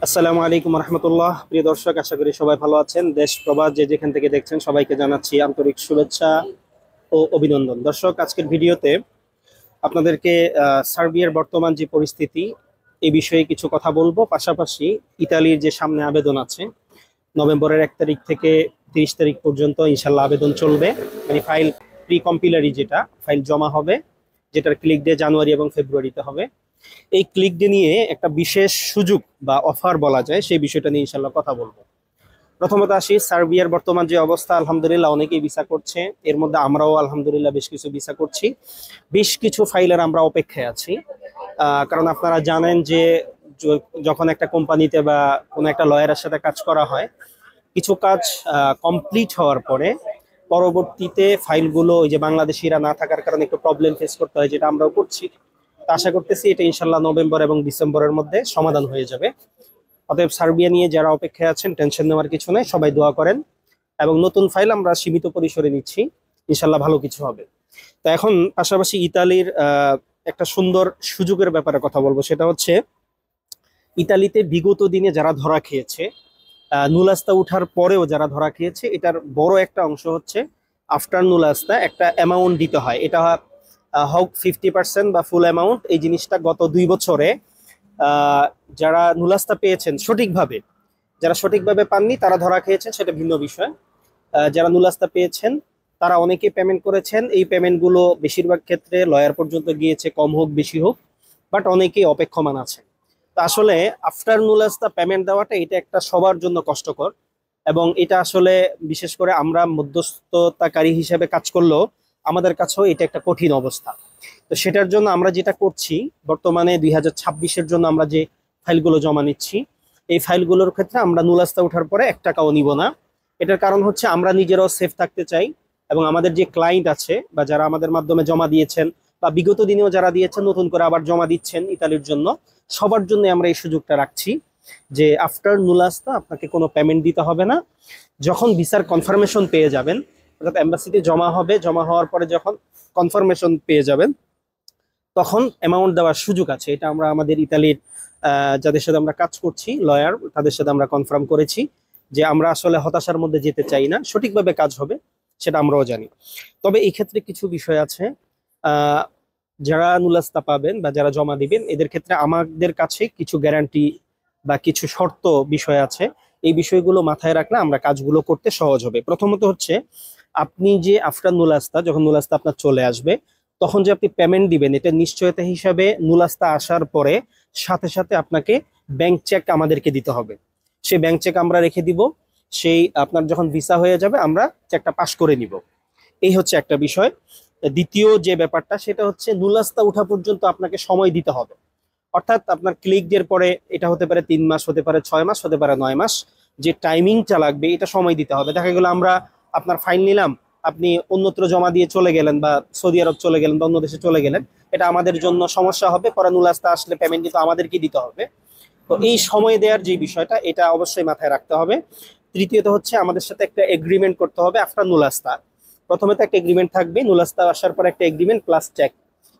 আসসালামু আলাইকুম রহমতুল্লাহ। প্রিয় দর্শক, আশা করি সবাই ভালো আছেন। দেশ প্রবাস যে যেখান থেকে দেখছেন সবাইকে জানাচ্ছি আন্তরিক শুভেচ্ছা ও অভিনন্দন। দর্শক, আজকের ভিডিওতে আপনাদেরকে সার্বিয়ার বর্তমান যে পরিস্থিতি এই বিষয়ে কিছু কথা বলবো। পাশাপাশি ইতালির যে সামনে আবেদন আছে, নভেম্বরের 1 তারিখ থেকে 30 তারিখ পর্যন্ত ইনশাল্লাহ আবেদন চলবে। মানে ফাইল প্রি কম্পিলারি, যেটা ফাইল জমা হবে, যেটার ক্লিক ডে জানুয়ারি এবং ফেব্রুয়ারিতে হবে। এই ক্লিক ডে নিয়ে একটা বিশেষ সুযোগ বা অফার বলা যায়, সেই বিষয়টা নিয়ে ইনশাল্লাহ কথা বলবো। প্রথমত আসি সার্বিয়ার বর্তমান যে অবস্থা। আলহামদুলিল্লাহ অনেকেই ভিসা করছে, এর মধ্যে আমরাও আলহামদুলিল্লাহ বেশ কিছু ভিসা করছি। বেশ কিছু ফাইলের আমরা অপেক্ষায় আছি। কারণ আপনারা জানেন যে যখন একটা কোম্পানিতে বা কোনো একটা লয়ারের সাথে কাজ করা হয়, কিছু কাজ কমপ্লিট হওয়ার পরে পরবর্তীতে ফাইলগুলো ওই যে বাংলাদেশিরা না থাকার কারণে একটু প্রবলেম ফেস করতে হয়, যেটা আমরাও করছি। তা আশা করতেছি এটা ইনশাল্লাহ নভেম্বর এবং ডিসেম্বরের মধ্যে সমাধান হয়ে যাবে। অতএব সার্বিয়া নিয়ে যারা অপেক্ষায় আছেন, টেনশন নেওয়ার কিছু নেই, সবাই দোয়া করেন। এবং নতুন ফাইল আমরা সীমিত পরিসরে নিচ্ছি, ইনশাল্লাহ ভালো কিছু হবে। তো এখন পাশাপাশি ইতালির একটা সুন্দর সুযোগের ব্যাপারে কথা বলবো। সেটা হচ্ছে ইতালিতে বিগত দিনে যারা ধরা খেয়েছে, নুলাস্তা উঠার পরেও যারা ধরা খেয়েছে, এটার বড় একটা অংশ হচ্ছে আফটার নুলাস্তা একটা অ্যামাউন্ট দিতে হয়। এটা হোক 50% বা ফুল অ্যামাউন্ট। এই জিনিসটা গত 2 বছরে যারা নুলাস্তা পেয়েছেন সঠিকভাবে, যারা সঠিকভাবে পাননি তারা ধরা খেয়েছেন, সেটা ভিন্ন বিষয়। যারা নুলাস্তা পেয়েছেন তারা অনেকে পেমেন্ট করেছেন। এই পেমেন্টগুলো বেশিরভাগ ক্ষেত্রে লয়ার পর্যন্ত গিয়েছে, কম হোক বেশি হোক, বাট অনেকেই অপেক্ষমান আছে। তো আসলে আফটার নুলাস্তা পেমেন্ট দেওয়াটা এটা একটা সবার জন্য কষ্টকর। এবং এটা আসলে বিশেষ করে আমরা মধ্যস্থতাকারী হিসেবে কাজ করলেও আমাদের কাছেও এটা একটা কঠিন অবস্থা। তো সেটার জন্য আমরা যেটা করছি, বর্তমানে 2026-এর জন্য আমরা যে ফাইলগুলো জমা নিচ্ছি, এই ফাইলগুলোর ক্ষেত্রে আমরা নুলাস্তা ওঠার পরে 1 টাকাও নিব না। এটার কারণ হচ্ছে আমরা নিজেরাও সেফ থাকতে চাই, এবং আমাদের যে ক্লায়েন্ট আছে বা যারা আমাদের মাধ্যমে জমা দিয়েছেন বা বিগত দিনেও যারা দিয়েছেন, নতুন করে আবার জমা দিচ্ছেন ইতালির জন্য, সবার জন্য আমরা এই সুযোগটা রাখছি যে আফটার নুলাস্তা আপনাকে কোনো পেমেন্ট দিতে হবে না। যখন ভিসার কনফার্মেশন পেয়ে যাবেন, অর্থাৎ এম্বাসিতে জমা হবে, জমা হওয়ার পরে যখন কনফার্মেশন পেয়ে যাবেন, তখন অ্যামাউন্ট দেওয়ার সুযোগ আছে। এটা আমরা আমাদের ইতালির যাদের সাথে আমরা কাজ করছি, লয়ার, তাদের সাথে আমরা কনফার্ম করেছি যে আমরা আসলে হতাশার মধ্যে যেতে চাই না, সঠিকভাবে কাজ হবে, সেটা আমরাও জানি। তবে এই ক্ষেত্রে কিছু বিষয় আছে। আহ যারা নুলাস্তা পাবেন বা যারা জমা দিবেন, এদের ক্ষেত্রে আমাদের কাছে কিছু গ্যারান্টি বা কিছু শর্ত বিষয় আছে। এই বিষয়গুলো মাথায় রাখলে আমরা কাজগুলো করতে সহজ হবে। প্রথমত হচ্ছে, আপনি যে আফটার নুলাস্তা, যখন নুলাস্তা আপনার চলে আসবে, তখন যে আপনি পেমেন্ট দিবেন, এটা নিশ্চয়তা হিসাবে নুলাস্তা আসার পরে সাথে সাথে আপনাকে ব্যাংক চেক আমাদেরকে দিতে হবে। সেই ব্যাংক চেক আমরা রেখে দিব। সেই আপনার যখন ভিসা হয়ে যাবে, আমরা চেকটা পাস করে নিব। এই হচ্ছে একটা বিষয়। দ্বিতীয় যে ব্যাপারটা, সেটা হচ্ছে নুলাস্তা উঠা পর্যন্ত আপনাকে সময় দিতে হবে। অর্থাৎ আপনার ক্লিক ডের পরে এটা হতে পারে 3 মাস, হতে পারে 6 মাস, হতে পারে 9 মাস, যে টাইমিংটা লাগবে এটা সময় দিতে হবে। দেখা গেল আমরা আপনার ফাইল নিলাম, আপনি অন্যত্র জমা দিয়ে চলে গেলেন বা সৌদি আরব চলে গেলেন বা অন্য দেশে চলে গেলেন, এটা আমাদের জন্য সমস্যা হবে। পরে নুলাস্তা আসলে পেমেন্ট কিন্তু আমাদেরকে দিতে হবে। তো এই সময় দেওয়ার যে বিষয়টা, এটা অবশ্যই মাথায় রাখতে হবে। তৃতীয়ত হচ্ছে, আমাদের সাথে একটা এগ্রিমেন্ট করতে হবে আফটার নুলাস্তা। প্রথমে তো একটা এগ্রিমেন্ট থাকবে, নুলাস্তা আসার পর একটা এগ্রিমেন্ট প্লাস চেক,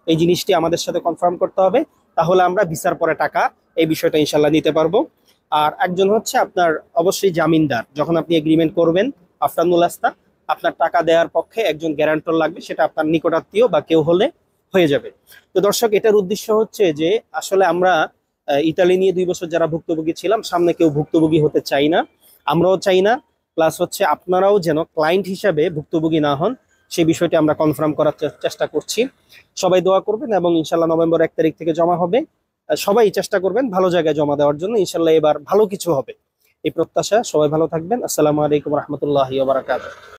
এই জিনিসটি আমাদের সাথে কনফার্ম করতে হবে। তাহলে আমরা ভিসার পরে টাকা, এই বিষয়টা ইনশাল্লাহ নিতে পারবো। আর একজন হচ্ছে আপনার অবশ্যই জামিনদার। যখন আপনি এগ্রিমেন্ট করবেন আফটার নুলাস্তা, আপনার টাকা দেওয়ার পক্ষে একজন গ্যারান্টর লাগবে, সেটা আপনার নিকটাত্মীয় বা কেউ হলে হয়ে যাবে। তো দর্শক, এটার উদ্দেশ্য হচ্ছে যে আসলে আমরা ইতালি নিয়ে 2 বছর যারা ভুক্তভোগী ছিলাম, সামনে কেউ ভুক্তভোগী হতে চাই না, আমরাও চাই না। প্লাস হচ্ছে আপনারাও যেন ক্লায়েন্ট হিসাবে ভুক্তভোগী না হন, সেই বিষয়টি আমরা কনফার্ম করার চেষ্টা করছি। সবাই দোয়া করবেন এবং ইনশাল্লাহ নভেম্বর 1 তারিখ থেকে জমা হবে। সবাই চেষ্টা করবেন ভালো জায়গায় জমা দেওয়ার জন্য, ইনশাল্লাহ এবার ভালো কিছু হবে, এই প্রত্যাশা। সবাই ভালো থাকবেন। আসসালামু আলাইকুম রহমতুল্লাহি ওয়া বারাকাতুহু।